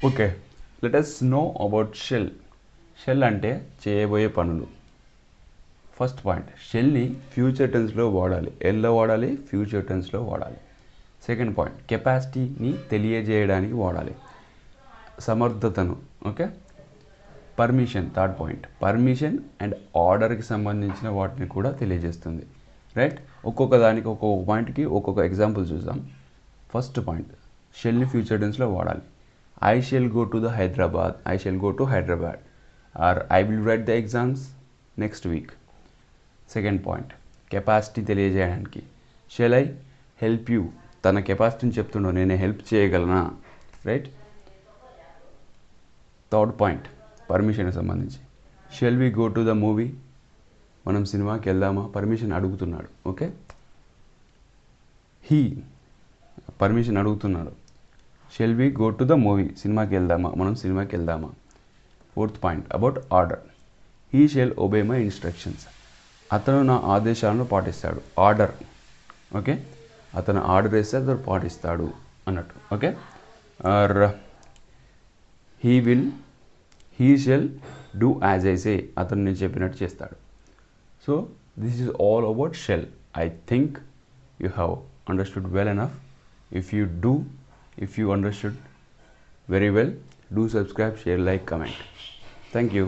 Okay, let us know about shall. Shall అంటే చేయబోయే పనులు. ఫస్ట్ పాయింట్, షెల్ని ఫ్యూచర్ టెన్స్లో వాడాలి. ఎల్లో వాడాలి, ఫ్యూచర్ టెన్స్లో వాడాలి. సెకండ్ పాయింట్, కెపాసిటీని తెలియజేయడానికి వాడాలి, సమర్థతను. Okay, permission. Third point, permission and ఆర్డర్కి సంబంధించిన వాటిని కూడా తెలియజేస్తుంది. రైట్, ఒక్కొక్క దానికి ఒక్కొక్క పాయింట్కి ఒక్కొక్క ఎగ్జాంపుల్ చూద్దాం. ఫస్ట్ పాయింట్, షెల్ని ఫ్యూచర్ టెన్స్లో వాడాలి. I shall go to the Hyderabad. I shall go to Hyderabad. Or I will write the exams next week. Second point, capacity తెలియజేయడానికి. షెల్ ఐ హెల్ప్ యూ, తన కెపాసిటీని చెప్తున్నావు, నేను హెల్ప్ చేయగలనా. రైట్. థర్డ్ పాయింట్, పర్మిషన్కి సంబంధించి. Shall we go to the movie, మనం సినిమాకి వెళ్దామా, పర్మిషన్ అడుగుతున్నాడు. ఓకే, హీ పర్మిషన్ అడుగుతున్నాడు. Shall we go to the movie, సినిమాకి వెళ్దామా, మనం సినిమాకి వెళ్దామా. Fourth point, about order. He shall obey my instructions, అతను నా ఆదేశాలను పాటిస్తాడు. ఆర్డర్. ఓకే, అతను ఆర్డర్ వేస్తే అతను పాటిస్తాడు అన్నట్టు. Okay, or he shall do as I say, అతను నేను చెప్పినట్టు చేస్తాడు. So this is all about shall. I think you have understood well enough. If you understood very well, do subscribe, share, like, comment. Thank you.